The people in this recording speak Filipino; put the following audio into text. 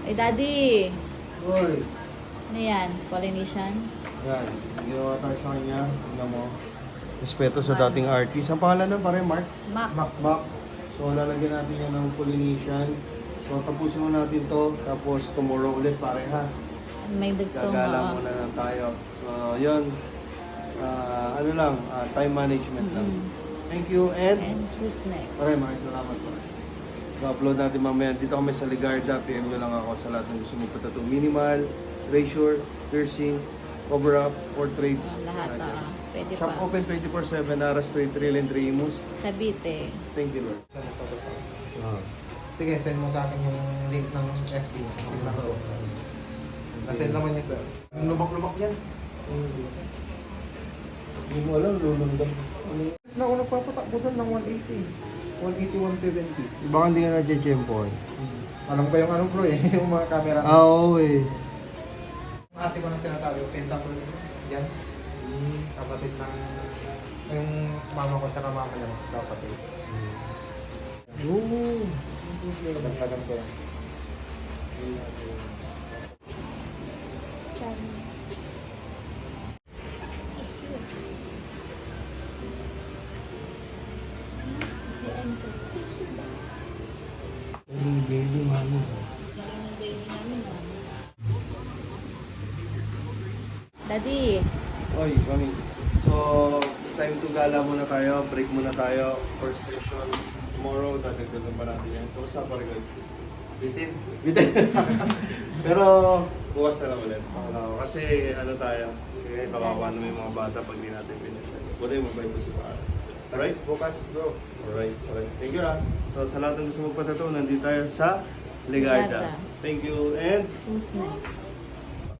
Ay, Daddy. Uy, Ano yan? Polynesian? yan. Ginawa tayo sa kanya. Tingnan mo. Respeto sa dating artist. Ang pangalan na pare, Mark? Mac. Mac. So, lalagyan natin yan ng Polynesian. So, tapusin mo natin to. Tapos, tomorrow ulit pare ha. May dugtong. Gagala muna lang tayo. So, yun. Time management lang. Thank you And who's next? Pare, maraming salamat pare. So, upload natin mamaya. Dito kami sa Ligarda. PM nyo lang ako sa lahat ng gusto mong patato. Minimal, erasure, piercing, cover-up, portraits. Lahat, pwede Shop pa. open 24/7, Aras Street, Trail and Trimus. Sabite. Thank you, Lord. Sige, send mo sa akin yung link ng FB. Tingnan ko. Nasend naman niya, sir. Yung lubak-lubak yan. Hindi mo alam, lulundang. Tapos na ako nagpapatakbo doon ng 180. 180, 170. Baka hindi ka na-chempo eh. Alam ko yung ano bro eh, yung mga camera. Oo eh. Ate ko na sinasabi, pinsa ko yan. Kapatid ng... Yung mama ko siya na mama niya, kapatid. Oo. Dagdagan ko yan. Baby mami. Daddy. Oy, kami. So, time to gala muna tayo. Break muna tayo. First session. Tomorrow, dadagdagan pa natin yan. So, sa pare guys. Bitin. Bitin. Pero, bukas na lang ulit. Kasi, ano tayo. Kasi, kawawa naman yung mga bata pag di natin pinag-share. Wala yung mabay ko si Para. Alright, bukas bro. Alright. Thank you So, sa lahat ng gusto magpatato, nandito tayo sa Ligarda. Ligarda. Thank you and Who's next?